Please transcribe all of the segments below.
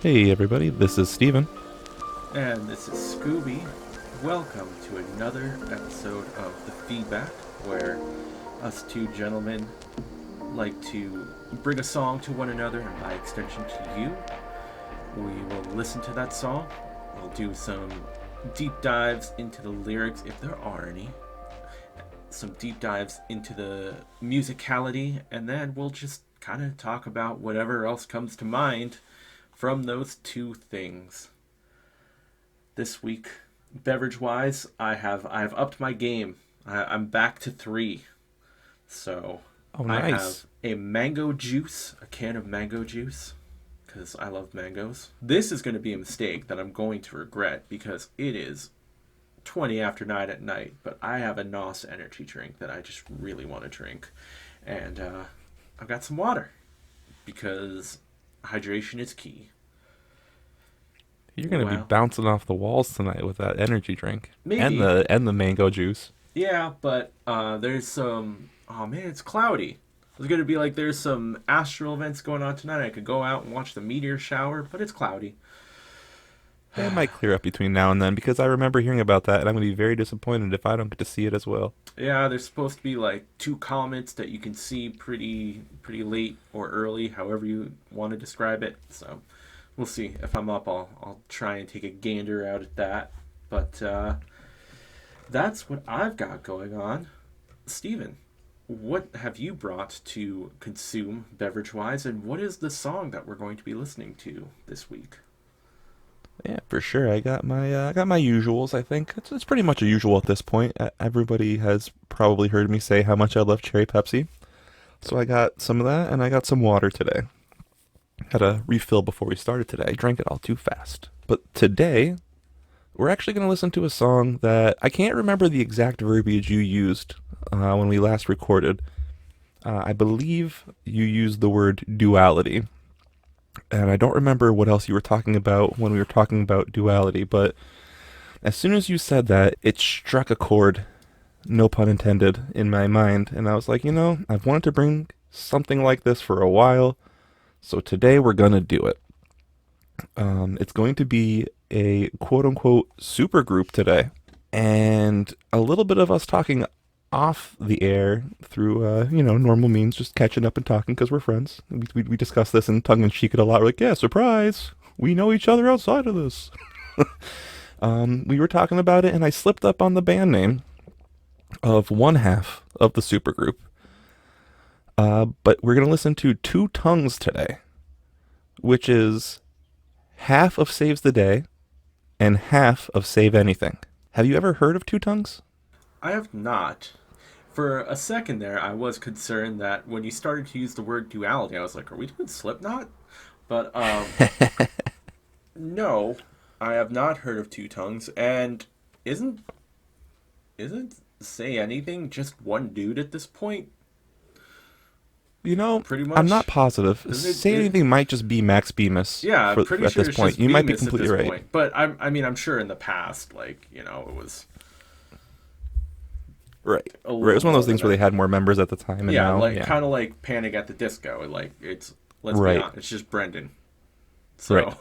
Hey everybody, this is Steven. And this is Scooby. Welcome to another episode of The Feedback, where us two gentlemen like to bring a song to one another, and by extension to you. We will listen to that song. We'll do some deep dives into the lyrics, if there are any, some deep dives into the musicality, and then we'll just kind of talk about whatever else comes to mind from those two things. This week, beverage wise, I've upped my game. I'm back to three. So Oh, I nice. have a mango juice, a can of mango juice, because I love mangoes. This is going to be a mistake that I'm going to regret because it is 20 after 9 at night, but I have a NOS energy drink that I just really want to drink. And I've got some water because hydration is key. You're gonna be Well, bouncing off the walls tonight with that energy drink and maybe. the mango juice. Yeah, but there's some. Oh man, it's cloudy. I was gonna be like, there's some astral events going on tonight. I could go out and watch the meteor shower, but it's cloudy. It might clear up between now and then because I remember hearing about that, and I'm gonna be very disappointed if I don't get to see it as well. Yeah, there's supposed to be like two comets that you can see pretty late or early, however you want to describe it. So we'll see. If I'm up, I'll try and take a gander out at that. But that's what I've got going on. Steven, what have you brought to consume beverage wise, and what is the song that we're going to be listening to this week? Yeah, for sure. I got my usuals. I think it's pretty much a usual at this point. Everybody has probably heard me say how much I love cherry Pepsi, so I got some of that, and I got some water today. Had a refill before we started today. I drank it all too fast. But today we're actually going to listen to a song that I can't remember the exact verbiage you used when we last recorded. I believe you used the word duality, and I don't remember what else you were talking about when we were talking about duality, but as soon as you said that, it struck a chord, no pun intended, in my mind, and I was like, I've wanted to bring something like this for a while, so today we're going to do it. It's going to be a quote unquote supergroup today, and a little bit of us talking off the air through normal means, just catching up and talking because we're friends. We discuss this in tongue in cheek a lot. We're like, yeah, surprise, we know each other outside of this. We were talking about it, and I slipped up on the band name of one half of the supergroup. But we're gonna listen to Two Tongues today, which is half of Saves the Day and half of Save Anything. Have you ever heard of Two Tongues? I have not. For a second there, I was concerned that when you started to use the word duality, I was like, are we doing Slipknot? But no, I have not heard of Two Tongues. And isn't isn't Say Anything just one dude at this point? Pretty I'm not much. positive. Isn't Say Anything might just be Max Bemis Yeah, I'm for pretty at sure this it's point. just You might be Bemis at completely this right. point. But I'm sure in the past, like it was Right. a Right. It little was one of more those than things where they that. had more members at the time, and Yeah, now, like yeah. kind of like Panic at the Disco. Like it's let's be Right. honest, it's just Brendan. Right. So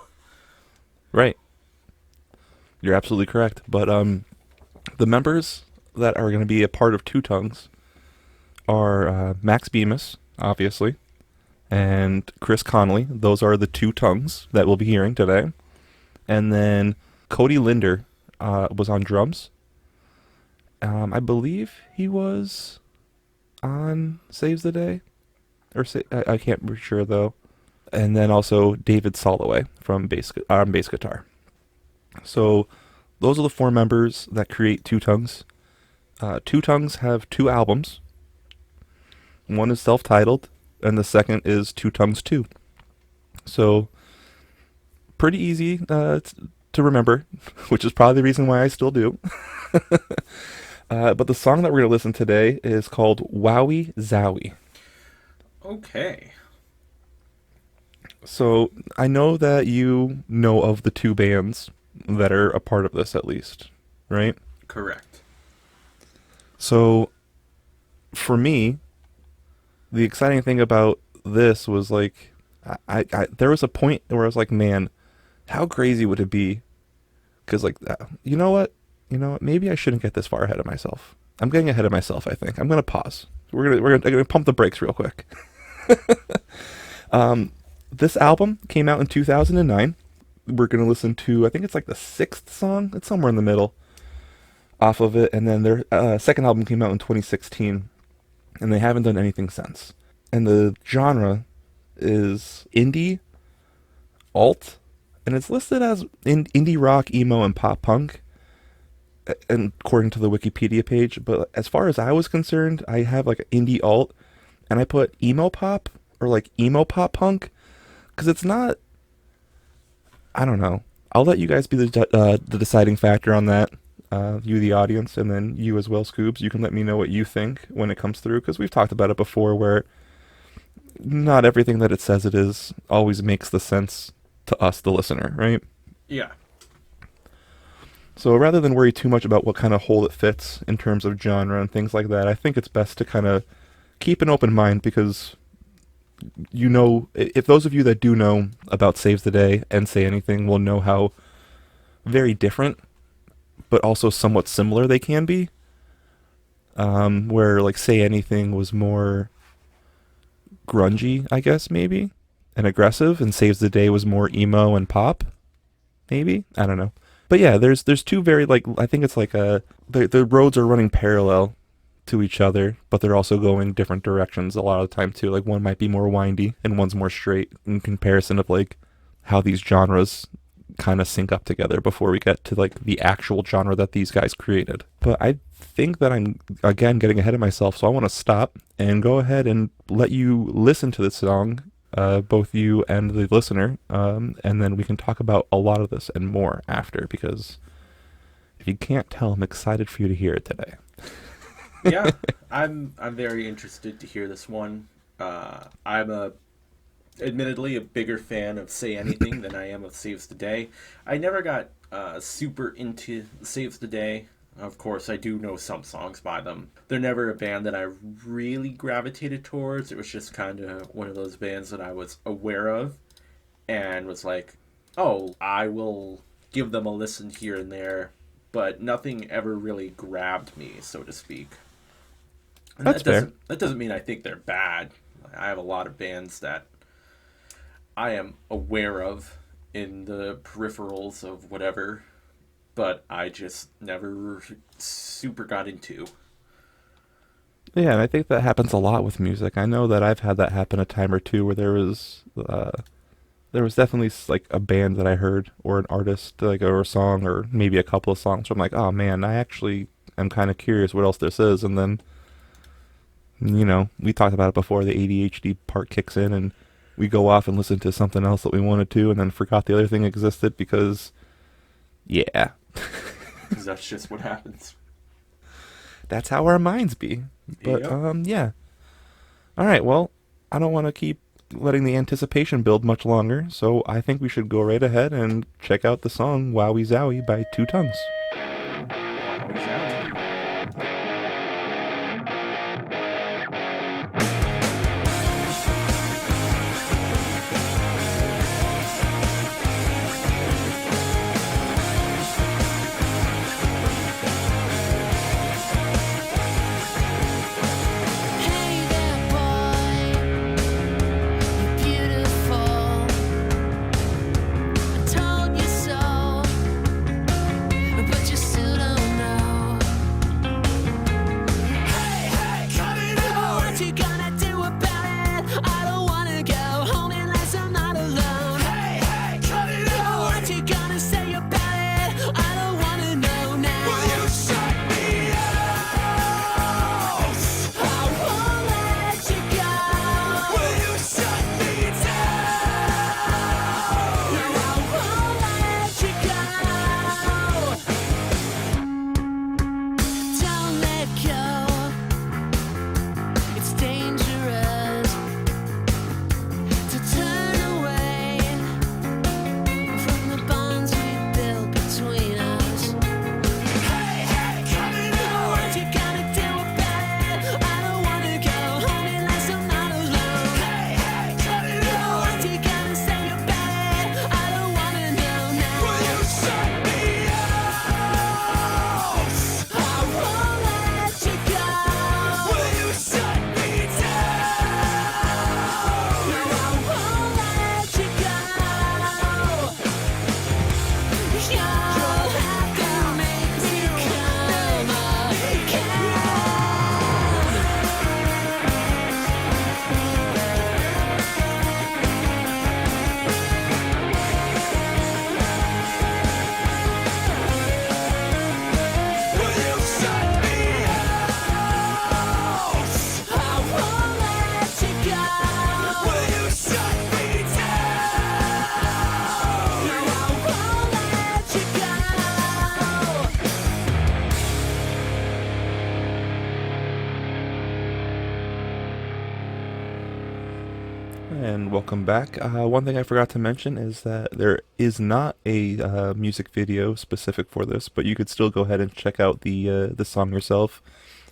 Right. You're absolutely correct. But the members that are going to be a part of Two Tongues are Max Bemis, obviously, and Chris Connolly. Those are the Two Tongues that we'll be hearing today. And then Cody Linder was on drums. I believe he was on Saves the Day, I can't be sure though. And then also David Soloway from bass guitar. So those are the four members that create Two Tongues. Two Tongues have two albums. One is self-titled, and the second is Two Tongues 2. So pretty easy to remember, which is probably the reason why I still do. But the song that we're going to listen today is called Wowee Zowee. okay, So I know that you know of the two bands that are a part of this, at least, right? correct. So for me, the exciting thing about this was like, there was a point where I was like, man, How crazy would it be? Because like, you know what? Maybe I shouldn't get this far ahead of myself. I'm getting ahead of myself. I think I'm gonna pause. I'm gonna pump the brakes real quick. This album came out in 2009. We're gonna listen to, I think it's like the sixth song. It's somewhere in the middle off of it, and then their second album came out in 2016, and they haven't done anything since. And the genre is indie alt, and it's listed as indie rock, emo, and pop punk, and according to the Wikipedia page. But as far as I was concerned, I have like indie alt, and I put emo pop or like emo pop punk because it's not. I don't know. I'll let you guys be the deciding factor on that. You, the audience, and then you as well, Scoobs. You can let me know what you think when it comes through because we've talked about it before, where not everything that it says it is always makes the sense to us, the listener, right? Yeah. So rather than worry too much about what kind of hole it fits in terms of genre and things like that, I think it's best to kind of keep an open mind because if those of you that do know about Saves the Day and Say Anything will know how very different but also somewhat similar they can be. Where like Say Anything was more grungy, I guess maybe, and aggressive, and Saves the Day was more emo and pop, maybe. I don't know. But yeah, there's two very like I think it's like the roads are running parallel to each other, but they're also going different directions a lot of the time too. Like one might be more windy and one's more straight in comparison of like how these genres kind of sync up together before we get to like the actual genre that these guys created. But I think that I'm again getting ahead of myself, so I want to stop and go ahead and let you listen to this song, both you and the listener, and then we can talk about a lot of this and more after. Because if you can't tell, I'm excited for you to hear it today. Yeah, I'm very interested to hear this one. I'm admittedly a bigger fan of Say Anything than I am of Saves the Day. I never got super into Saves the Day. Of course, I do know some songs by them. They're never a band that I really gravitated towards. It was just kind of one of those bands that I was aware of and was like, oh, I will give them a listen here and there, but nothing ever really grabbed me, so to speak. And That's fair. that doesn't mean I think they're bad. I have a lot of bands that I am aware of in the peripherals of whatever, but I just never super got into. Yeah, and I think that happens a lot with music. I know that I've had that happen a time or two where there was definitely like a band that I heard or an artist like or a song or maybe a couple of songs where I'm like, oh man, I actually am kind of curious what else this is, and then we talked about it before. The ADHD part kicks in, and we go off and listen to something else that we wanted to, and then forgot the other thing existed because, yeah, Because that's just what happens. that's how our minds be. But Yep. yeah. All right. Well, I don't want to keep letting the anticipation build much longer, so I think we should go right ahead and check out the song "Wowee Zowee" by Two Tongues. Wowee Zowee. Hey there, boy, you're beautiful. I told you so, but you said And welcome back. One thing I forgot to mention is that there is not a music video specific for this, but you could still go ahead and check out the song yourself.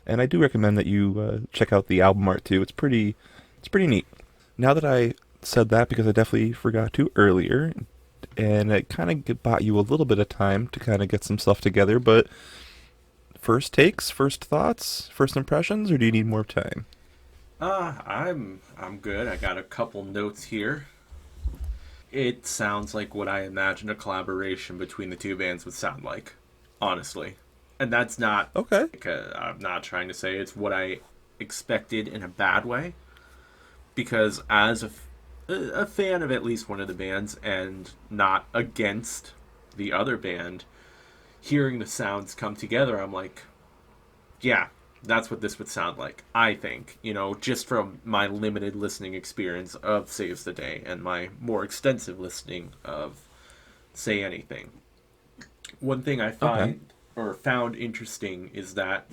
And I do recommend that you check out the album art too. It's pretty neat. Now that I said that, because I definitely forgot to earlier, and it kind of bought you a little bit of time to kind of get some stuff together. But first takes, first thoughts, first impressions, or do you need more time? I'm good. I got a couple notes here. It sounds like what I imagined a collaboration between the two bands would sound like, honestly. And that's not Okay. I'm not trying to say it's what I expected in a bad way, because as a fan of at least one of the bands and not against the other band, hearing the sounds come together, I'm like, yeah, that's what this would sound like. I think, just from my limited listening experience of Saves the Day and my more extensive listening of Say Anything. One thing I Okay. find or found interesting is that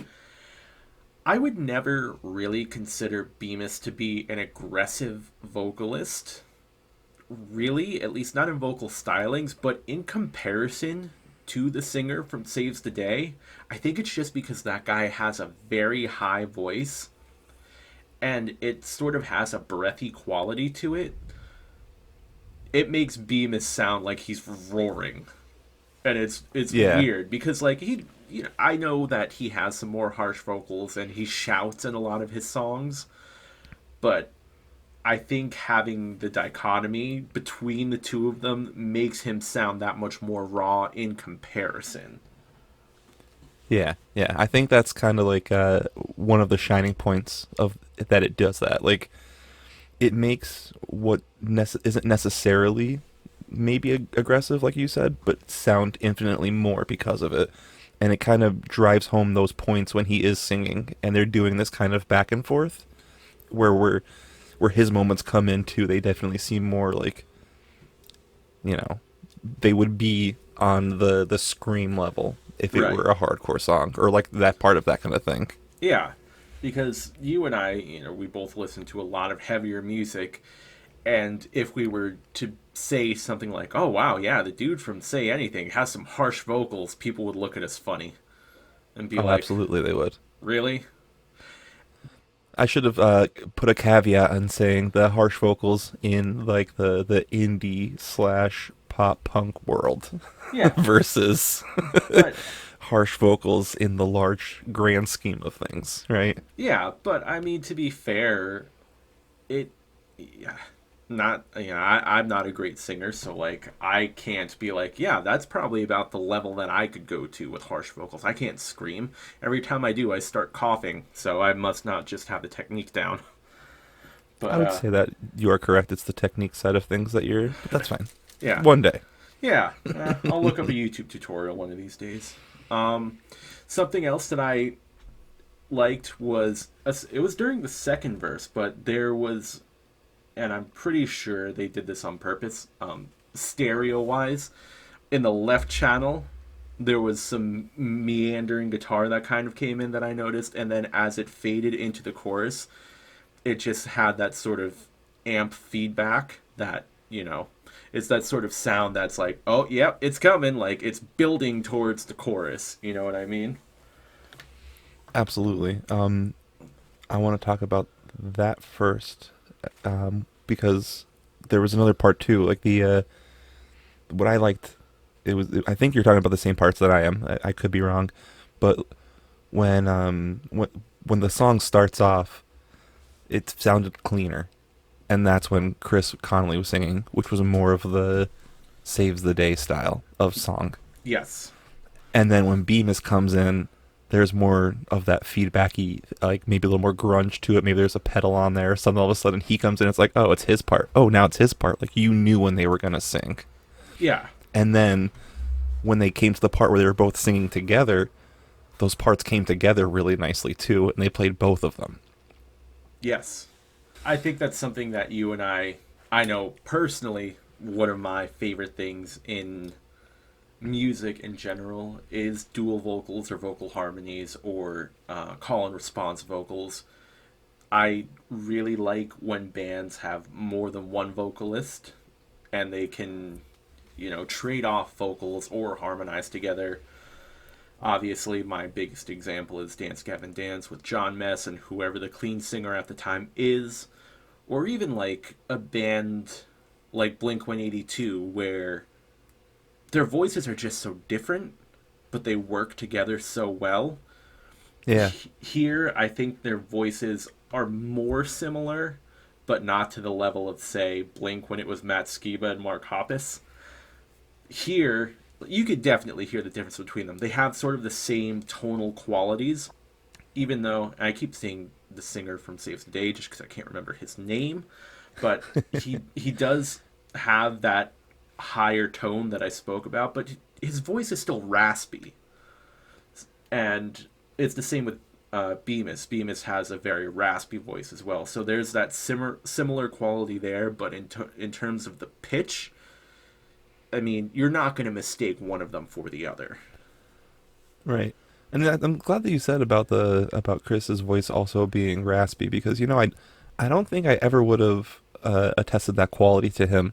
I would never really consider Bemis to be an aggressive vocalist, really, at least not in vocal stylings, but in comparison to the singer from Saves the Day, I think it's just because that guy has a very high voice and it sort of has a breathy quality to it. It makes Bemis sound like he's roaring. And it's Yeah. weird because like I know that he has some more harsh vocals and he shouts in a lot of his songs, but I think having the dichotomy between the two of them makes him sound that much more raw in comparison. Yeah, yeah. I think that's kind of like one of the shining points of that it does that. Like it makes what isn't necessarily maybe aggressive, like you said, but sound infinitely more because of it. And it kind of drives home those points when he is singing, and they're doing this kind of back and forth, where where his moments come in too. They definitely seem more like you know they would be on the scream level if it were Right. a hardcore song or like that part of that kind of thing. Yeah. Because you and I, we both listen to a lot of heavier music. And if we were to say something like, oh, wow, yeah, the dude from Say Anything has some harsh vocals, people would look at us funny and be Oh, like, absolutely, they would. really? I should have put a caveat on saying the harsh vocals in like the indie slash pop punk world Yeah. versus But harsh vocals in the large grand scheme of things, right? yeah, but I mean, to be fair, it yeah, not I'm not a great singer, so like I can't be like, yeah, that's probably about the level that I could go to with harsh vocals. I can't scream. Every time I do, I start coughing, so I must not just have the technique down. I But would say that you are correct. It's the technique side of things that you're, but that's fine. yeah, One day. yeah, I'll look up a YouTube tutorial one of these days. Um, Something else that I liked was it was during the second verse, but there was, and I'm pretty sure they did this on purpose, stereo wise, in the left channel there was some meandering guitar that kind of came in that I noticed, and then as it faded into the chorus, it just had that sort of amp feedback that, it's that sort of sound that's like, oh, yep, it's coming, like it's building towards the chorus, you know what I mean? Absolutely. I want to talk about that first, because there was another part too. Like what I liked, it was. I think you're talking about the same parts that I am. I could be wrong, but when the song starts off, it sounded cleaner, and that's when Chris Connolly was singing, which was more of the saves the day style of song. Yes. And then when Bemis comes in, there's more of that feedbacky, like maybe a little more grunge to it. Maybe there's a pedal on there or something. All of a sudden he comes in, it's like, oh, it's his part. Oh, now it's his part. Like you knew when they were gonna sing. Yeah. And then when they came to the part where they were both singing together, those parts came together really nicely too, and they played both of them. Yes. I think that's something that you and I know personally, one of my favorite things in music in general is dual vocals or vocal harmonies or call and response vocals. I really like when bands have more than one vocalist and they can, trade off vocals or harmonize together. Obviously, my biggest example is Dance Gavin Dance with John Mess and whoever the clean singer at the time is, or even like a band like Blink 182, where their voices are just so different, but they work together so well. Yeah. Here, I think their voices are more similar, but not to the level of, say, Blink when it was Matt Skiba and Mark Hoppus. Here, you could definitely hear the difference between them. They have sort of the same tonal qualities, even though I keep saying the singer from Saves the Day just because I can't remember his name, but he does have that higher tone that I spoke about, but his voice is still raspy, and it's the same with Bemis. Bemis has a very raspy voice as well, so there's that similar quality there. But in terms of the pitch, I mean, you're not going to mistake one of them for the other. Right. And I'm glad that you said about Chris's voice also being raspy because I don't think I ever would have attested that quality to him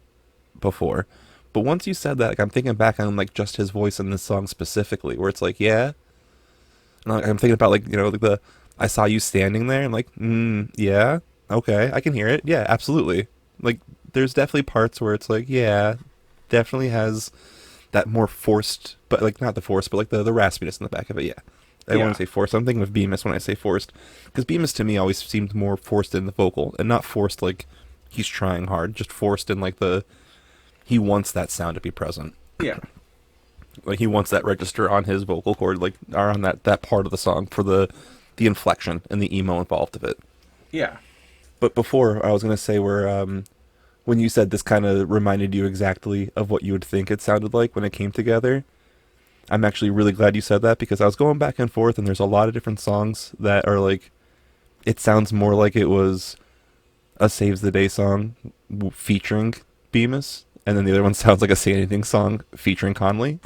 before. But once you said that, like, I'm thinking back on like just his voice in this song specifically, where it's like, yeah, and I'm thinking about like like the I saw you standing there, and like, yeah, okay, I can hear it, yeah, absolutely. Like, there's definitely parts where it's like, yeah, definitely has that more forced, but like not the force, but like the raspiness in the back of it. Yeah, I want Yeah, to say forced. I'm thinking of Bemis when I say forced, because Bemis to me always seemed more forced in the vocal, and not forced like he's trying hard, just forced in like the he wants that sound to be present. yeah, Like he wants that register on his vocal cord, like or on that part of the song for the inflection and the emo involved of it. yeah, But before I was gonna say where when you said this kind of reminded you exactly of what you would think it sounded like when it came together. I'm actually really glad you said that because I was going back and forth and there's a lot of different songs that are like it sounds more like it was a Saves the Day song featuring Bemis and then the other one sounds like a Say Anything song featuring Conley.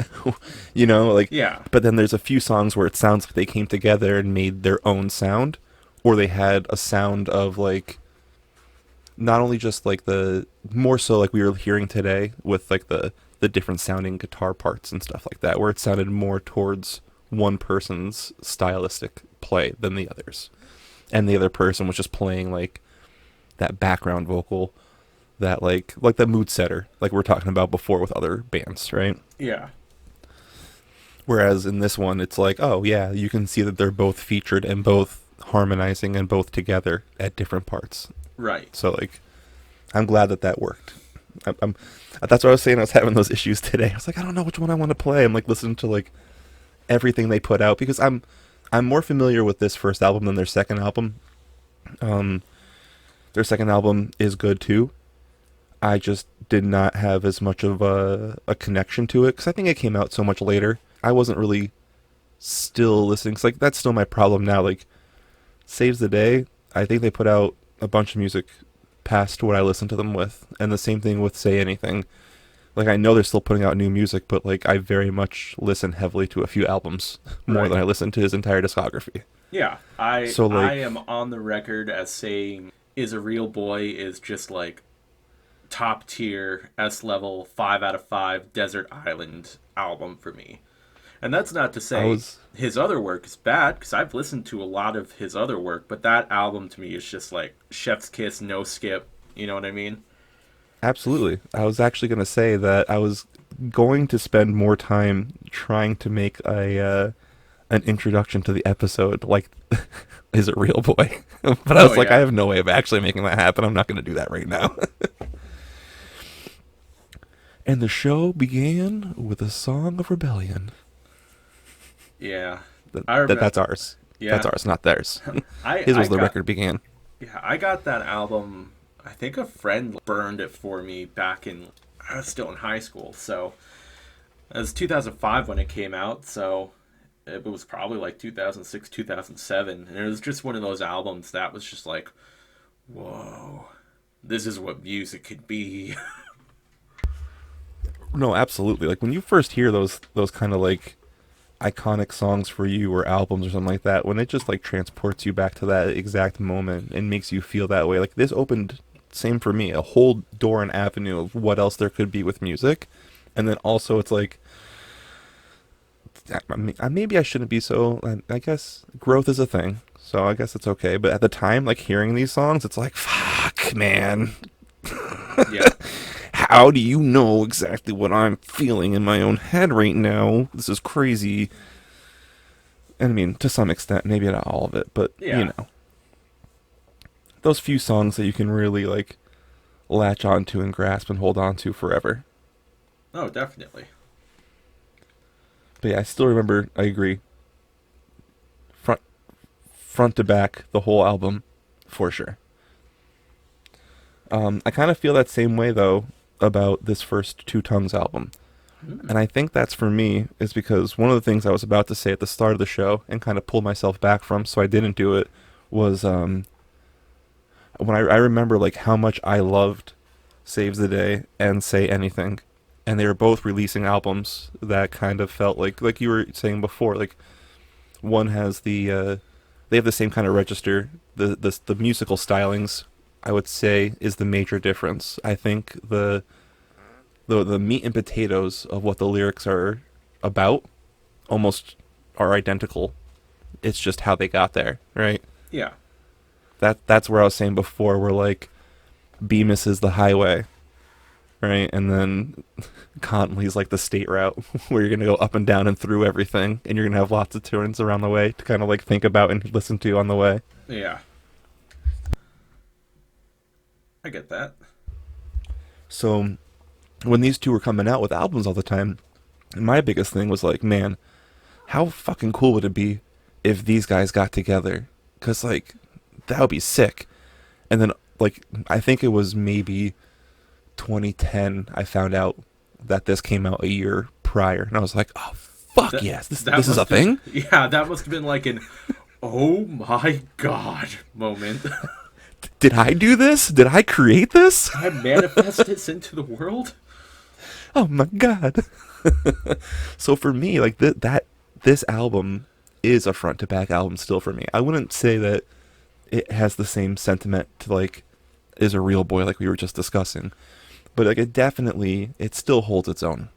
Like yeah, but then there's a few songs where it sounds like they came together and made their own sound or they had a sound of like not only just like the more so like we were hearing today with like the different sounding guitar parts and stuff like that where it sounded more towards one person's stylistic play than the others and the other person was just playing like that background vocal that like the mood setter like we are talking about before with other bands, right? yeah, Whereas in this one it's like, oh yeah, you can see that they're both featured and both harmonizing and both together at different parts. right. So like, I'm glad that worked. I'm that's what I was saying. I was having those issues today. I was like, I don't know which one I want to play. I'm like listening to like everything they put out because I'm more familiar with this first album than their second album. Um, their second album is good too. I just did not have as much of a connection to it because I think it came out so much later. I wasn't really still listening. 'Cause, like that's still my problem now. Like Saves the Day. I think they put out a bunch of music past what I listen to them with. And the same thing with Say Anything. Like I know they're still putting out new music, but like I very much listen heavily to a few albums more Right. than I listen to his entire discography. Yeah, I So I like am on the record as saying Is a Real Boy is just like top tier S level 5 out of 5 desert island album for me. And that's not to I say was his other work is bad because I've listened to a lot of his other work, but that album to me is just like chef's kiss, no skip. You know what I mean? absolutely. I was actually going to say that I was going to spend more time trying to make a an introduction to the episode like is it real boy? But I Oh was like I yeah. have no way of actually making that happen. I'm not going to do that right now. And the show began with a song of rebellion. Yeah. That, I that remember. that's ours. That's Yeah. ours, not theirs. I His I was the got record began. yeah, I got that album. I think a friend burned it for me back in I was still in high school. So it was 2005 when it came out, so it was probably like 2006, 2007, and it was just one of those albums that was just like, whoa, this is what music could be. No, absolutely. Like when you first hear those kind of like iconic songs for you or albums or something like that, when it just like transports you back to that exact moment and makes you feel that way. Like this opened, same for me, a whole door and avenue of what else there could be with music. And then also it's like, I mean, maybe I shouldn't be so. I guess growth is a thing, so I guess it's okay. But at the time, like hearing these songs, it's like, fuck, man. Yeah. How do you know exactly what I'm feeling in my own head right now? This is crazy. And I mean, to some extent, maybe not all of it, but Yeah. you know, those few songs that you can really like latch onto and grasp and hold on to forever. Oh, definitely. But yeah, I still remember. I agree. Front, front to back, the whole album, for sure. I kind of feel that same way though about this first Two Tongues album. And I think that's for me is because one of the things I was about to say at the start of the show and kind of pulled myself back from so I didn't do it was when I remember like how much I loved Saves the Day and Say Anything. And they were both releasing albums that kind of felt like you were saying before, like one has they have the same kind of register. The musical stylings I would say is the major difference. I think the meat and potatoes of what the lyrics are about almost are identical. It's just how they got there, right? Yeah. That's where I was saying before, where like Bemis is the highway, right? And then Conley's like the state route where you're gonna go up and down and through everything, and you're gonna have lots of turns around the way to kind of like think about and listen to on the way. Yeah. I get that. So when these two were coming out with albums all the time, my biggest thing was like, man, how fucking cool would it be if these guys got together? Because like that would be sick. And then like I think it was maybe 2010 I found out that this came out a year prior, and I was like, oh fuck That, yes, this that this is a must have, thing. yeah, that must have been like an oh my god moment. Did I do this? Did I create this? I manifest this into the world? Oh my god. So for me, like this album is a front to back album still for me. I wouldn't say that it has the same sentiment to like Is a Real Boy like we were just discussing, but like it still holds its own.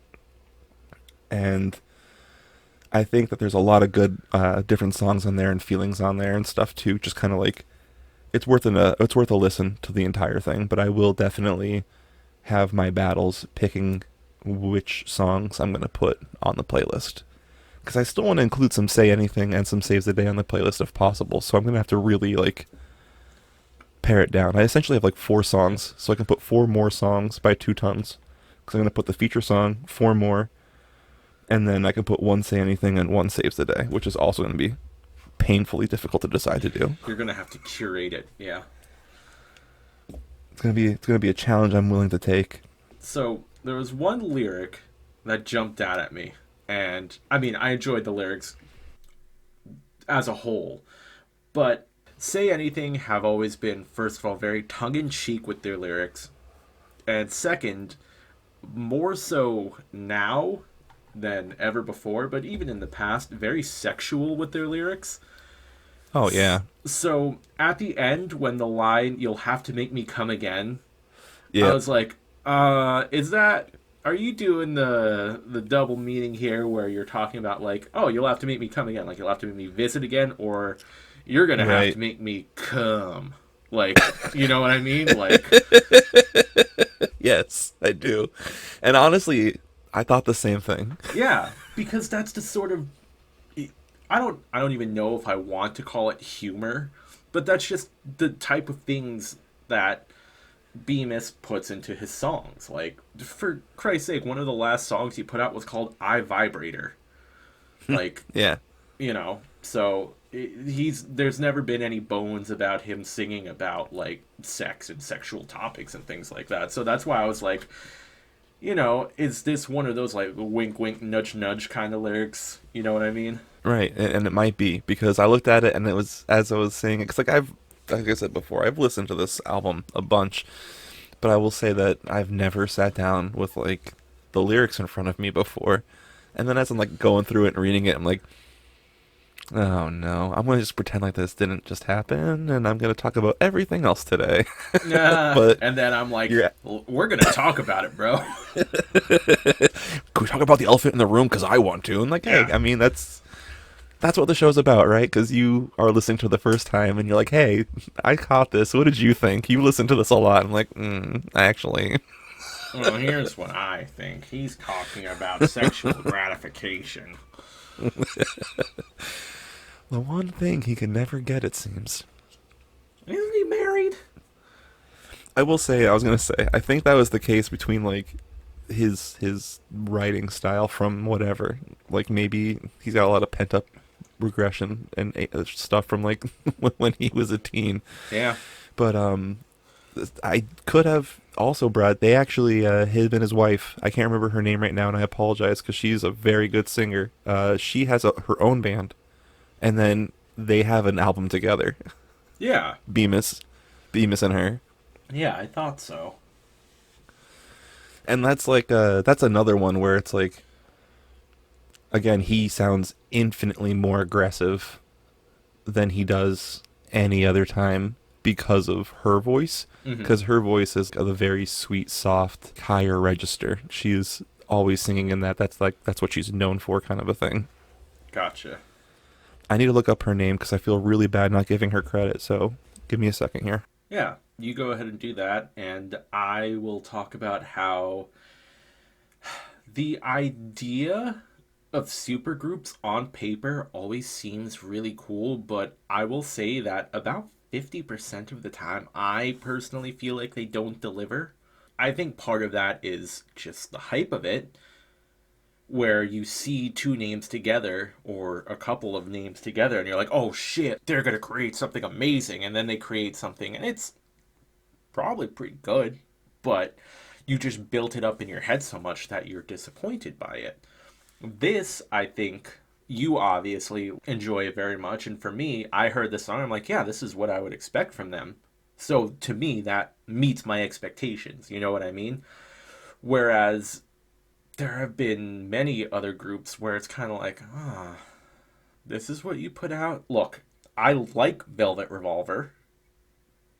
And I think that there's a lot of good different songs on there and feelings on there and stuff too. Just kind of like it's worth a listen to the entire thing. But I will definitely have my battles picking which songs I'm gonna put on the playlist, because I still want to include some Say Anything and some Saves the Day on the playlist if possible. So I'm gonna have to really like pare it down. I essentially have like 4 songs, so I can put 4 more songs by Two Tongues. Because I'm gonna put the feature song, 4 more, and then I can put one Say Anything and one Saves the Day, which is also gonna be painfully difficult to decide to do. You're gonna have to curate it, yeah. It's gonna be a challenge I'm willing to take. So there was one lyric that jumped out at me, and I mean I enjoyed the lyrics as a whole, but Say Anything have always been, first of all, very tongue-in-cheek with their lyrics, and second, more so now than ever before, but even in the past, very sexual with their lyrics. Oh yeah, So at the end, when the line "You'll have to make me come again," I yeah, was like, is that? Are you doing the double meaning here, where you're talking about like, oh, you'll have to make me come again, like you'll have to make me visit again, or you're gonna have right. to make me come, like, you know what I mean? Like, Yes, I do. And honestly, I thought the same thing. yeah, because that's the sort of I don't even know if I want to call it humor, but that's just the type of things that Bemis puts into his songs. Like, for Christ's sake, one of the last songs he put out was called "I Vibrator." Like, Yeah, so he's there's never been any bones about him singing about like sex and sexual topics and things like that. So that's why I was like, is this one of those like wink wink nudge nudge kind of lyrics? You know what I mean? right. And it might be because I looked at it and it was as I was saying. It's like I said before, I've listened to this album a bunch, but I will say that I've never sat down with like the lyrics in front of me before. And then as I'm like going through it and reading it, I'm like, oh no, I'm gonna just pretend like this didn't just happen, and I'm gonna talk about everything else today. But And then I'm like, you're, we're gonna talk about it, bro. can we talk about the elephant in the room? Because I want to. And like, hey, Yeah. I mean, that's what the show's about, right? Because you are listening to it the first time, and you're like, hey, I caught this. What did you think? You listened to this a lot. I'm like, actually. Well, here's what I think. He's talking about sexual gratification. The one thing he can never get, it seems. Isn't he married? I was gonna say, I think that was the case between like his writing style from whatever. Like maybe he's got a lot of pent up regression and stuff from like when he was a teen. Yeah. But I could have also Brad. They actually him and his wife. I can't remember her name right now, and I apologize because she's a very good singer. She has her own band, and then they have an album together. Yeah. Bemis, Bemis and her. Yeah, I thought so. And that's like that's another one where it's like again he sounds infinitely more aggressive than he does any other time because of her voice, Mm-hmm. because her voice is a very sweet, soft, higher register. She's always singing in that. That's what she's known for, kind of a thing. Gotcha. I need to look up her name because I feel really bad not giving her credit. So give me a second here. Yeah, you go ahead and do that, and I will talk about how the idea of supergroups on paper always seems really cool, but I will say that about 50% of the time, I personally feel like they don't deliver. I think part of that is just the hype of it, where you see two names together or a couple of names together and you're like, oh shit, they're gonna create something amazing. And then they create something and it's probably pretty good, but you just built it up in your head so much that you're disappointed by it. This, I think, you obviously enjoy it very much. And for me, I heard this song, I'm like, yeah, this is what I would expect from them. So to me, that meets my expectations. You know what I mean? Whereas there have been many other groups where it's kind of like, this is what you put out. Look, I like Velvet Revolver,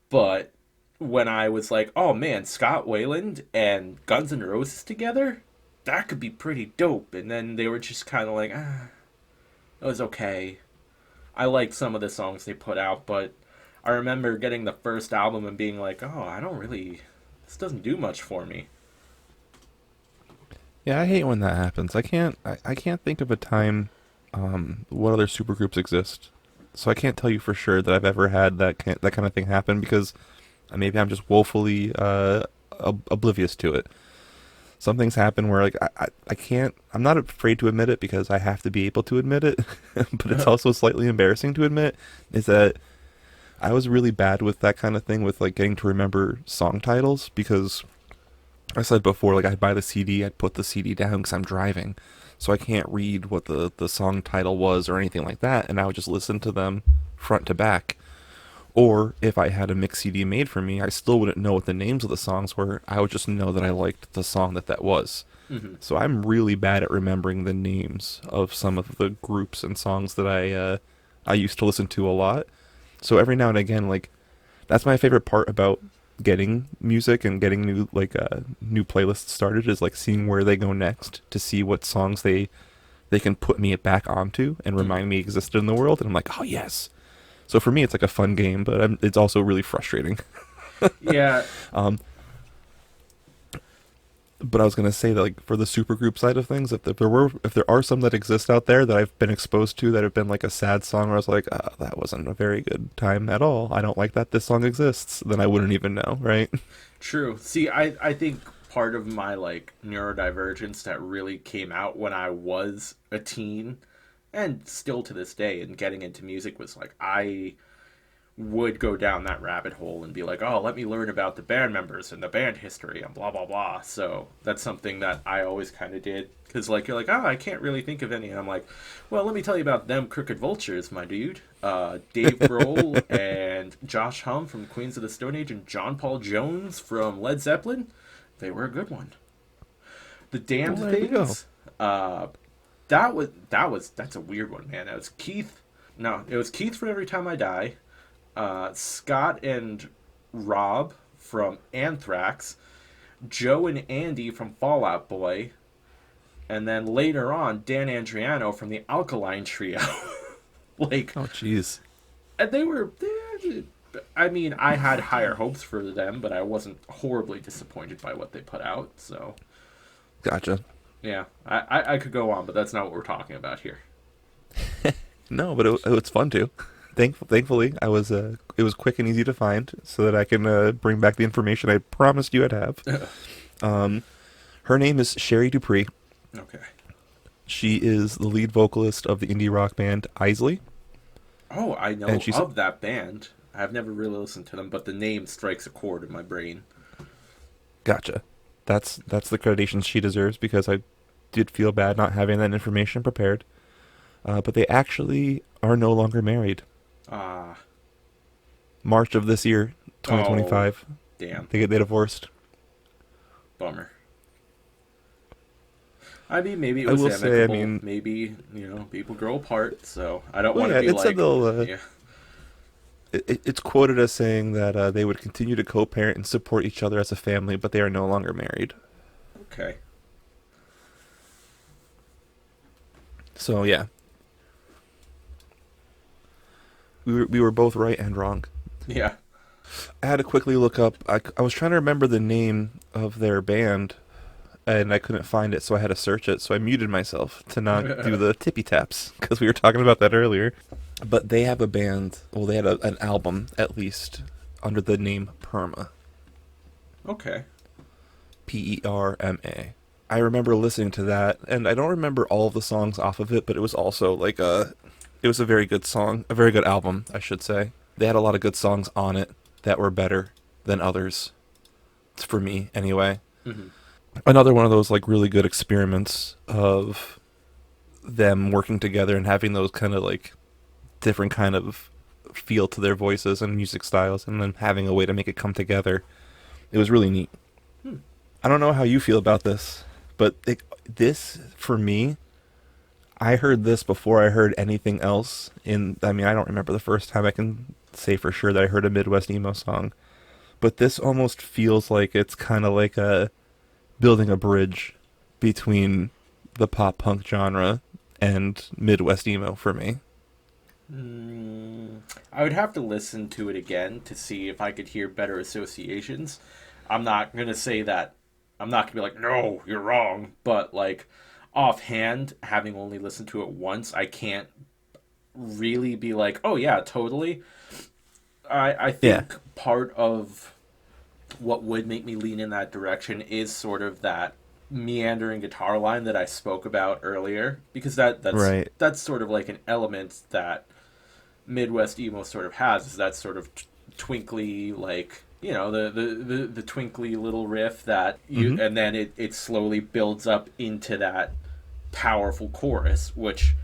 but when I was like, oh man, Scott Weiland and Guns N' Roses together, that could be pretty dope. And then they were just kind of like, it was okay. I liked some of the songs they put out, but I remember getting the first album and being like, oh, I don't really, this doesn't do much for me. Yeah, I hate when that happens. I can't think of a time. What other supergroups exist? So I can't tell you for sure that I've ever had that kind of thing happen because maybe I'm just woefully oblivious to it. Some things happen where like I can't. I'm not afraid to admit it because I have to be able to admit it, but it's also slightly embarrassing to admit is that I was really bad with that kind of thing with like getting to remember song titles because I said before like I'd buy the CD, I'd put the CD down because I'm driving, so I can't read what the song title was or anything like that, and I would just listen to them front to back. Or if I had a mix CD made for me, I still wouldn't know what the names of the songs were. I would just know that I liked the song that was. Mm-hmm. So I'm really bad at remembering the names of some of the groups and songs that I used to listen to a lot. So every now and again, like that's my favorite part about getting music and getting new playlists started is like seeing where they go next to see what songs they can put me back onto and remind me existed in the world. And I'm like, oh yes. So for me, it's like a fun game, but it's also really frustrating. Yeah. Um, but I was gonna say that like for the supergroup side of things, if there are some that exist out there that I've been exposed to that have been like a sad song where I was like, that wasn't a very good time at all. I don't like that this song exists. Then I wouldn't even know, right? True. See, I think part of my like neurodivergence that really came out when I was a teen and still to this day and getting into music was like I would go down that rabbit hole and be like, oh, let me learn about the band members and the band history and blah blah blah. So that's something that I always kind of did because like you're like, oh, I can't really think of any, and I'm like, well, let me tell you about them Crooked Vultures, my dude. Dave Grohl and Josh Hum from Queens of the Stone Age and John Paul Jones from Led Zeppelin. They were a good one. The Damned Well, there you go. Things. that's a weird one, man. That was Keith. No, it was Keith from Every Time I Die, Scott and Rob from Anthrax, Joe and Andy from Fall Out Boy, and then later on Dan Andriano from the Alkaline Trio. Like, Oh, jeez. and they were. I mean, I had higher hopes for them, but I wasn't horribly disappointed by what they put out. So, Gotcha. yeah, I could go on, but that's not what we're talking about here. No, but it was fun too. Thankfully, it was quick and easy to find, so that I can bring back the information I promised you I'd have. Um, Her name is Sherry Dupree. Okay. She is the lead vocalist of the indie rock band Isley. Oh, I know And she's of that band. I've never really listened to them, but the name strikes a chord in my brain. Gotcha. That's the accreditation she deserves, because I did feel bad not having that information prepared. But they actually are no longer married. Ah, March of this year, oh, 2025, damn, they divorced. bummer. I mean, maybe it I was will say, I amicable. mean, Maybe, people grow apart, so I don't well, want yeah, to be it said like, they'll. yeah, It's quoted as saying that they would continue to co-parent and support each other as a family, but they are no longer married. okay. So yeah, we were both right and wrong. Yeah. I had to quickly look up. I was trying to remember the name of their band, and I couldn't find it, so I had to search it. So I muted myself to not do the tippy taps, because we were talking about that earlier. But they have a band. Well, they had an album, at least, under the name Perma. Okay. Perma. I remember listening to that, and I don't remember all of the songs off of it, but it was also like it was a very good song, a very good album, I should say. They had a lot of good songs on it that were better than others, for me anyway. Hmm. Another one of those like really good experiments of them working together and having those kind of like different kind of feel to their voices and music styles, and then having a way to make it come together. It was really neat. Hmm. I don't know how you feel about this, but this, for me, I heard this before I heard anything else. I mean, I don't remember the first time I can say for sure that I heard a Midwest emo song, but this almost feels like it's kind of like building a bridge between the pop punk genre and Midwest emo for me. I would have to listen to it again to see if I could hear better associations. I'm not gonna say that. I'm not gonna be like, no, you're wrong. But like, offhand, having only listened to it once, I can't really be like, oh yeah, totally. I Yeah. think part of what would make me lean in that direction is sort of that meandering guitar line that I spoke about earlier, because Right. that's sort of like an element that Midwest emo sort of has, is that sort of twinkly, like, the twinkly little riff that you, Hmm. and then it slowly builds up into that powerful chorus, which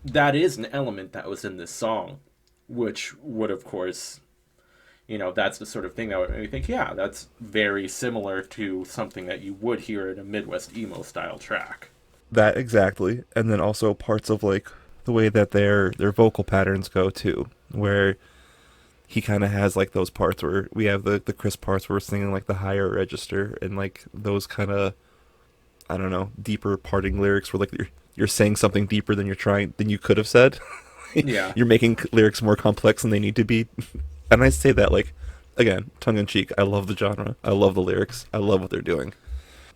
that is an element that was in this song, which would, of course, that's the sort of thing that would make me think, yeah, that's very similar to something that you would hear in a Midwest emo style track. That exactly, and then also parts of like the way that their vocal patterns go too, where he kind of has like those parts where we have the Chris parts where we're singing like the higher register, and like those kind of, I don't know, deeper parting lyrics where like you're saying something deeper than you could have said. Yeah. You're making lyrics more complex than they need to be. And I say that like, again, tongue in cheek. I love the genre. I love the lyrics. I love what they're doing.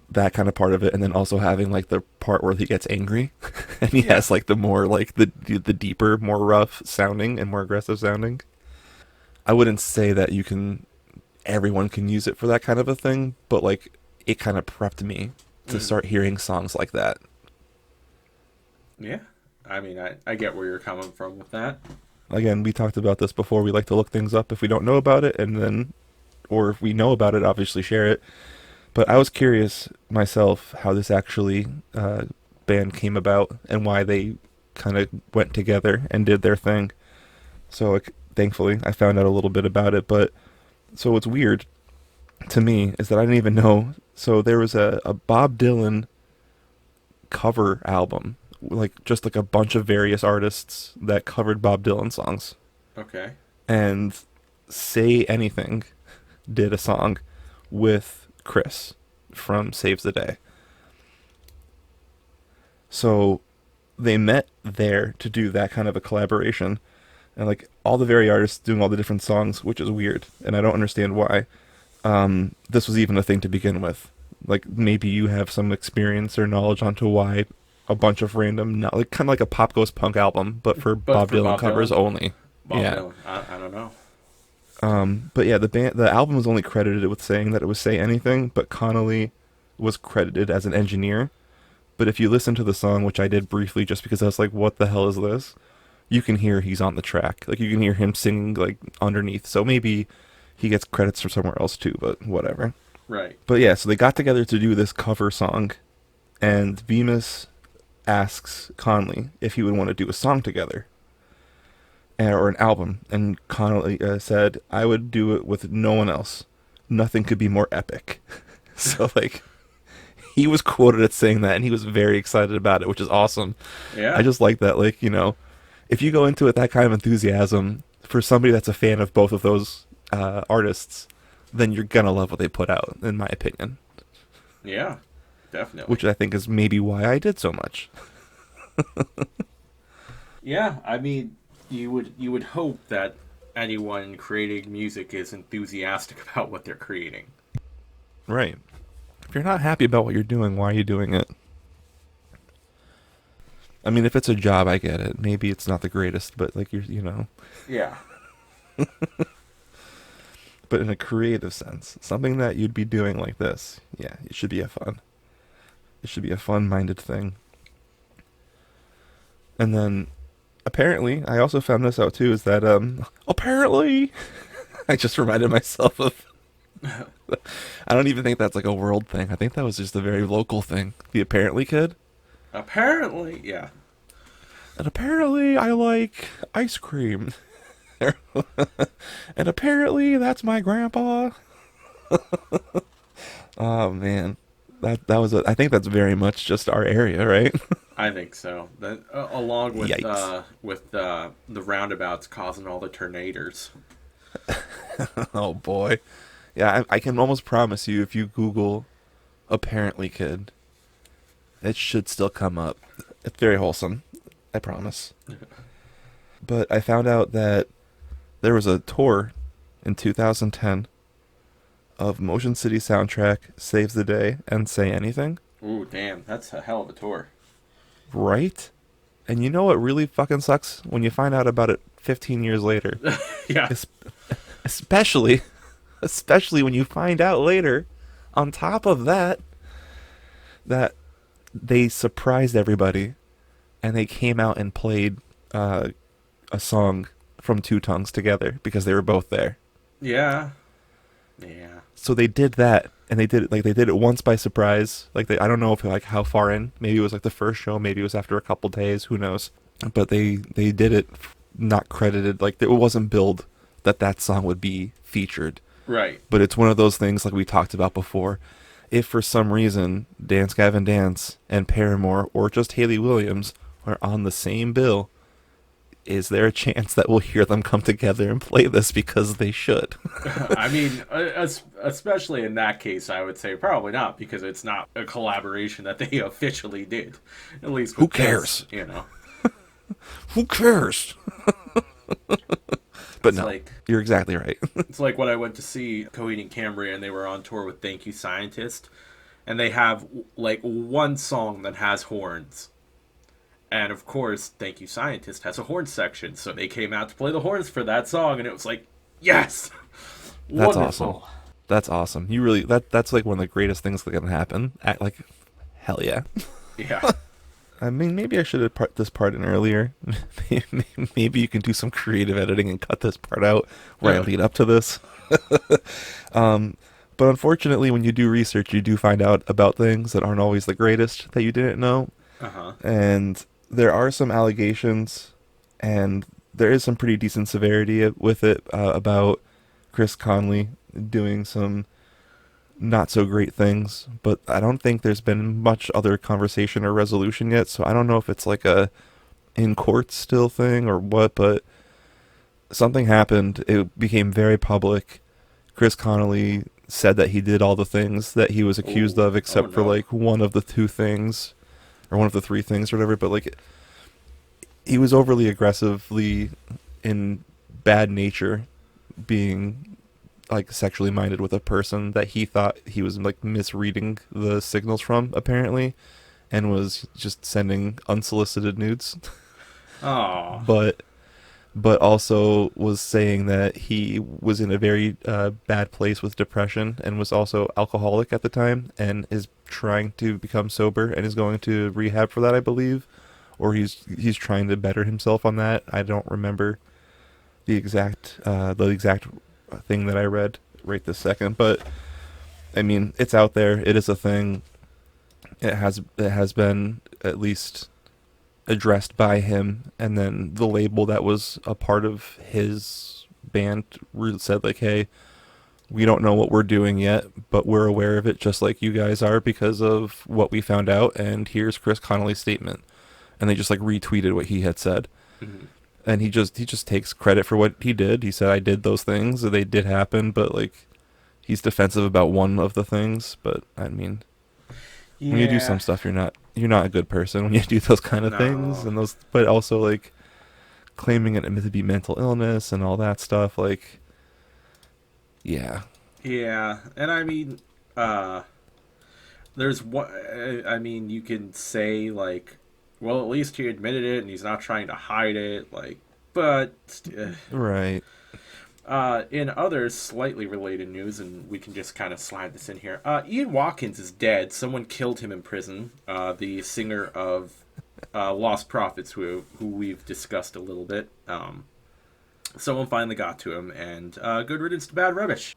That kind of part of it, and then also having like the part where he gets angry, and he Yeah. has like the more like the deeper, more rough sounding and more aggressive sounding. I wouldn't say that everyone can use it for that kind of a thing, but like it kind of prepped me to Mm. start hearing songs like that. Yeah. I mean, I get where you're coming from with that. Again, we talked about this before. We like to look things up if we don't know about it, and then, or if we know about it, obviously share it. But I was curious myself how this actually band came about and why they kind of went together and did their thing. So like, thankfully, I found out a little bit about it. But so what's weird to me is that I didn't even know. So there was a Bob Dylan cover album like just like a bunch of various artists that covered Bob Dylan songs. Okay. And Say Anything did a song with Chris from Saves the Day. So they met there to do that kind of a collaboration. And like all the very artists doing all the different songs, which is weird. And I don't understand why this was even a thing to begin with. Like maybe you have some experience or knowledge onto why a bunch of random, not like kind of like a Pop Goes Punk album, but for But Bob for Dylan Bob covers Dylan? only. Bob Yeah. Dylan. I don't know. But yeah, the album was only credited with saying that it was Say Anything, but Connolly was credited as an engineer. But if you listen to the song, which I did briefly just because I was like, what the hell is this? You can hear he's on the track. Like you can hear him singing like underneath. So maybe he gets credits from somewhere else too, but whatever. Right. But yeah, so they got together to do this cover song, and Bemis asks Conley if he would want to do a song together or an album, and Connolly said, "I would do it with no one else. Nothing could be more epic." So like, he was quoted as saying that, and he was very excited about it, which is awesome. Yeah. I just like that, like if you go into it with that kind of enthusiasm for somebody that's a fan of both of those artists, then you're gonna love what they put out, in my opinion. Yeah. Definitely. Which I think is maybe why I did so much. Yeah. I mean, you would hope that anyone creating music is enthusiastic about what they're creating. Right. If you're not happy about what you're doing, why are you doing it? I mean, if it's a job, I get it. Maybe it's not the greatest, but like you know. Yeah. But in a creative sense, something that you'd be doing like this, yeah, it should be a fun. It should be a fun-minded thing. And then, apparently, I also found this out too, is that apparently, I just reminded myself of. I don't even think that's like a world thing. I think that was just a very local thing. The apparently kid. Apparently, yeah. And apparently I like ice cream. And apparently that's my grandpa. Oh man. That was I think that's very much just our area, right? I think so. That along with Yikes. the roundabouts causing all the tornadoes. Oh boy. Yeah, I can almost promise you if you Google apparently kid, it should still come up. It's very wholesome. I promise. But I found out that there was a tour in 2010 of Motion City Soundtrack, Saves the Day, and Say Anything. Ooh, damn, that's a hell of a tour. Right? And you know what really fucking sucks? When you find out about it 15 years later. Yeah. Es- especially when you find out later, on top of that, that they surprised everybody and they came out and played a song from Two Tongues together because they were both there. Yeah. Yeah. So they did that, and they did it once by surprise. Like I don't know if like how far in. Maybe it was like the first show. Maybe it was after a couple days. Who knows? But they did it not credited. Like it wasn't billed that song would be featured. Right. But it's one of those things like we talked about before. If for some reason Dance Gavin Dance and Paramore or just Hayley Williams are on the same bill, is there a chance that we'll hear them come together and play this because they should? I mean, especially in that case, I would say probably not because it's not a collaboration that they officially did. At least with Who cares? this, you know. Who cares? But It's no, like you're exactly right. it's like when I went to see Coheed and Cambria and they were on tour with Thank You Scientist, and they have like one song that has horns. And of course, Thank You Scientist has a horn section, so they came out to play the horns for that song, and it was like, yes, That's wonderful. awesome. That's awesome. You really that's like one of the greatest things that can happen. Like, hell yeah. Yeah, I mean, maybe I should have put this part in earlier. Maybe you can do some creative editing and cut this part out where I Yeah. lead up to this. But unfortunately, when you do research, you do find out about things that aren't always the greatest that you didn't know. uh huh. And there are some allegations, and there is some pretty decent severity with it about Chris Conley doing some not so great things, but I don't think there's been much other conversation or resolution yet, so I don't know if it's like a in court still thing or what, but something happened. It became very public. Chris Connolly said that he did all the things that he was accused Oh, of, oh except for no. like one of the two things or one of the three things or whatever. But like he was overly aggressively in bad nature, being like sexually minded with a person that he thought he was like misreading the signals from apparently, and was just sending unsolicited nudes. Oh, but but also was saying that he was in a very bad place with depression and was also alcoholic at the time and is trying to become sober and is going to rehab for that, I believe, or he's trying to better himself on that. I don't remember the exact thing that I read right this second, but I mean it's out there. It is a thing. It has been at least addressed by him, and then the label that was a part of his band said like, "Hey, we don't know what we're doing yet, but we're aware of it, just like you guys are, because of what we found out. And here's Chris Connolly's statement." And they just like retweeted what he had said, mhm. and he just takes credit for what he did. He said, "I did those things; they did happen," but like he's defensive about one of the things. But I mean, when you do Yeah. some stuff, you're not a good person when you do those kind of things, No. and those, but also like claiming it to be mental illness and all that stuff. Like, yeah, Yeah, and I mean, uh, there's what I mean. You can say like, well, at least he admitted it, and he's not trying to hide it. Like, but right. in other slightly related news, and we can just kind of slide this in here. Ian Watkins is dead. Someone killed him in prison. The singer of Lost Prophets, who we've discussed a little bit. Someone finally got to him, and good riddance to bad rubbish.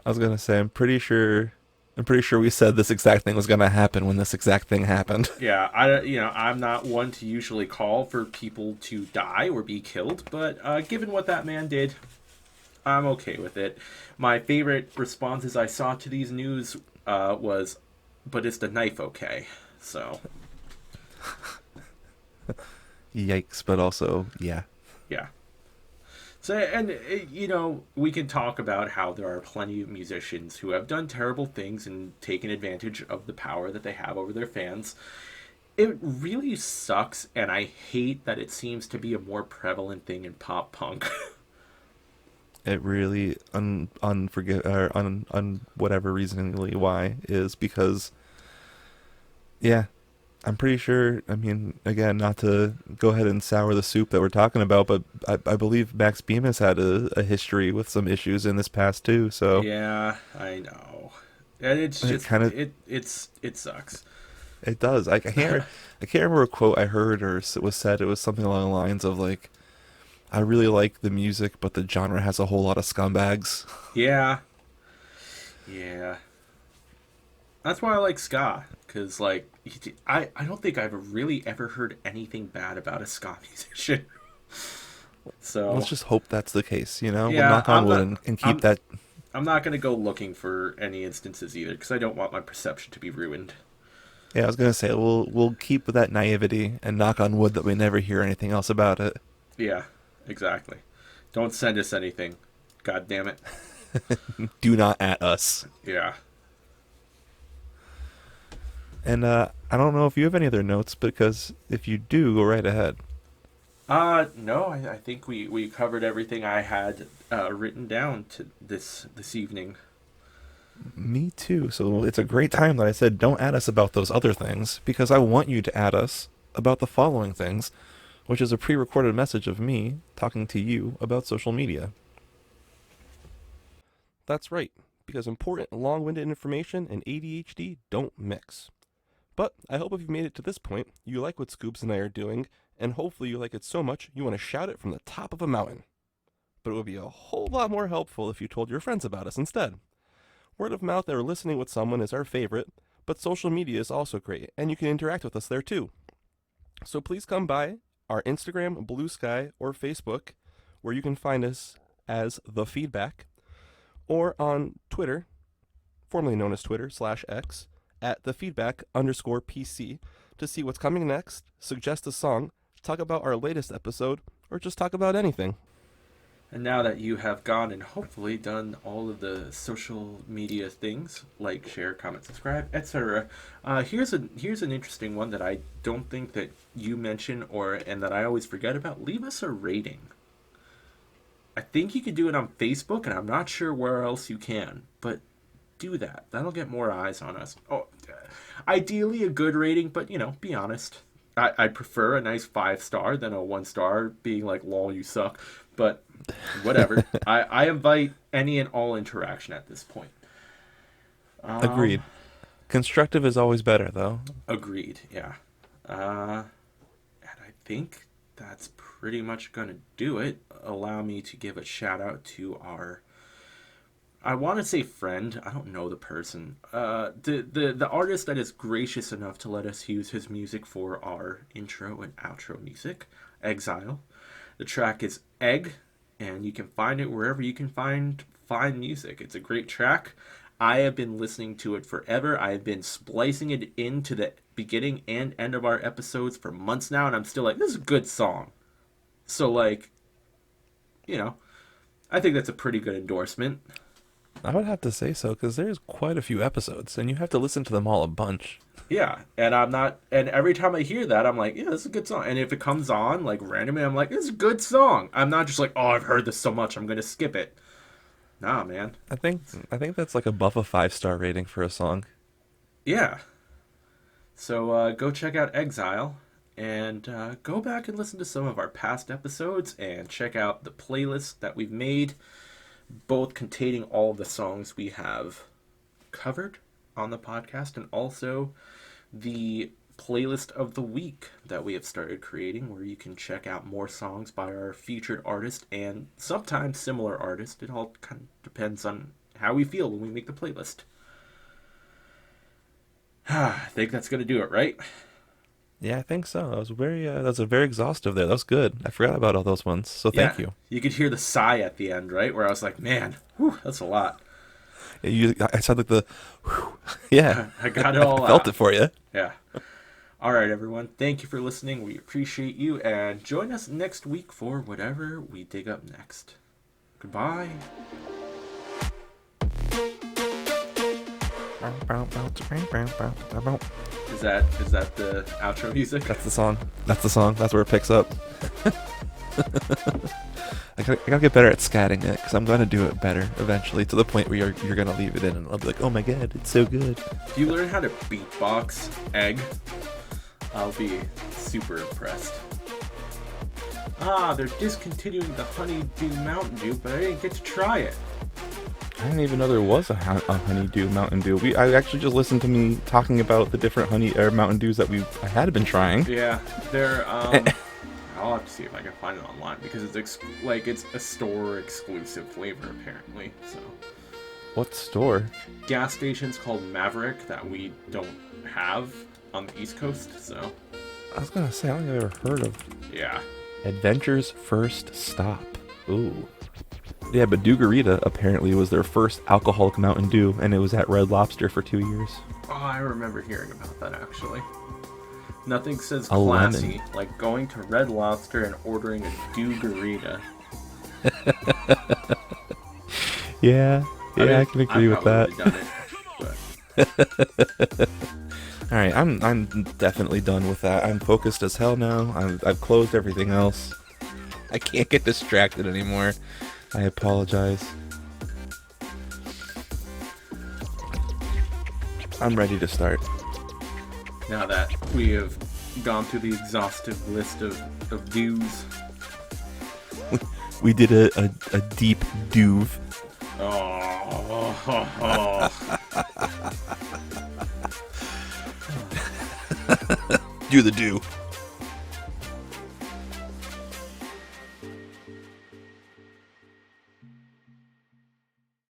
I was gonna say, I'm pretty sure we said this exact thing was gonna happen when this exact thing happened. Yeah, I'm not one to usually call for people to die or be killed, but given what that man did, I'm okay with it. My favorite responses I saw to these news was, "But is the knife okay?" So Yikes! But also, yeah, yeah. So and we can talk about how there are plenty of musicians who have done terrible things and taken advantage of the power that they have over their fans. It really sucks, and I hate that it seems to be a more prevalent thing in pop punk. it really unforgive or un whatever reasoningly why is because yeah, I'm pretty sure. I mean, again, not to go ahead and sour the soup that we're talking about, but I believe Max Bemis had a history with some issues in this past too. So Yeah, I know. And it's it just kind of it sucks. it does. I can't remember a quote I heard or it was said. It was something along the lines of like, "I really like the music, but the genre has a whole lot of scumbags." Yeah. Yeah. That's why I like ska, cuz like I don't think I've really ever heard anything bad about a ska musician. Let's So, just hope that's the case. We'll yeah, knock on wood and keep I'm that. I'm not going to go looking for any instances either cuz I don't want my perception to be ruined. Yeah, I was gonna say we'll keep that naivety and knock on wood that we never hear anything else about it. Yeah, exactly. Don't send us anything. God damn it. Do not at us. Yeah. And I don't know if you have any other notes, because if you do, go right ahead. No, I think we covered everything I had written down to this evening. Me too. So it's a great time that I said don't add us about those other things, because I want you to add us about the following things, which is a pre-recorded message of me talking to you about social media. That's right, because important long-winded information and ADHD don't mix. But I hope if you've made it to this point, you like what Scoops and I are doing, and hopefully you like it so much you want to shout it from the top of a mountain. But it would be a whole lot more helpful if you told your friends about us instead. Word of mouth or listening with someone is our favorite, but social media is also great, and you can interact with us there too. So please come by our Instagram, Blue Sky, or Facebook, where you can find us as The Feedback, or on Twitter, formerly known as Twitter /X, at @thefeedback_PC to see what's coming next, suggest a song, talk about our latest episode, or just talk about anything. And now that you have gone and hopefully done all of the social media things, like, share, comment, subscribe, etc., here's an interesting one that I don't think that you mention and that I always forget about. Leave us a rating. I think you can do it on Facebook, and I'm not sure where else you can, but do that. That'll get more eyes on us. Oh, ideally a good rating, but be honest. I prefer a nice 5-star than a 1-star being like, lol, you suck. But whatever. I invite any and all interaction at this point. Agreed. Constructive is always better, though. Agreed, yeah. And I think that's pretty much going to do it. Allow me to give a shout out to our, I want to say friend. I don't know the person. The artist that is gracious enough to let us use his music for our intro and outro music, Exile. The track is Egg, and you can find it wherever you can find music. It's a great track. I have been listening to it forever. I have been splicing it into the beginning and end of our episodes for months now, and I'm still like, this is a good song. So, like, I think that's a pretty good endorsement. I would have to say so, because there's quite a few episodes, and you have to listen to them all a bunch. Yeah, and every time I hear that, I'm like, yeah, this is a good song. And if it comes on, like, randomly, I'm like, this is a good song. I'm not just like, oh, I've heard this so much, I'm going to skip it. Nah, man. I think that's like above a 5-star rating for a song. Yeah. So go check out Exile, and go back and listen to some of our past episodes, and check out the playlist that we've made, both containing all of the songs we have covered on the podcast, and also the playlist of the week that we have started creating, where you can check out more songs by our featured artist and sometimes similar artist. It all kind of depends on how we feel when we make the playlist. I think that's going to do it, right? Yeah, I think so. That was very exhaustive there. That was good. I forgot about all those ones, so thank you. You could hear the sigh at the end, right? Where I was like, man, whew, that's a lot. I said like the, whew, yeah. I got it all I felt out. it for you. Yeah. All right, everyone. Thank you for listening. We appreciate you. And join us next week for whatever we dig up next. Goodbye. Is that the outro music? That's the song. That's where it picks up. I gotta get better at scatting it, because I'm gonna do it better eventually, to the point where you're gonna leave it in and I'll be like, oh my god, it's so good. If you learn how to beatbox Egg, I'll be super impressed. They're discontinuing the Honeydew Mountain Dew, but I didn't get to try it. I didn't even know there was a Honeydew Mountain Dew. I actually just listened to me talking about the different Mountain Dews that I had been trying. Yeah, they're I'll have to see if I can find it online, because it's it's a store exclusive flavor apparently. So What store? gas stations called Maverick that we don't have on the East Coast. So I was gonna say, I don't think I've ever heard of yeah. Adventure's First Stop. Ooh. Yeah, but Dugarita apparently was their first alcoholic Mountain Dew, and it was at Red Lobster for 2 years. Oh, I remember hearing about that actually. Nothing says A classy lemon. like going to Red Lobster and ordering a Dugarita. Yeah, mean, I can agree with that. Done it, but All right, I'm definitely done with that. I'm focused as hell now. I've closed everything else. I can't get distracted anymore. I apologize. I'm ready to start. now that we have gone through the exhaustive list of dues. We did a deep duve. Oh. Do the do.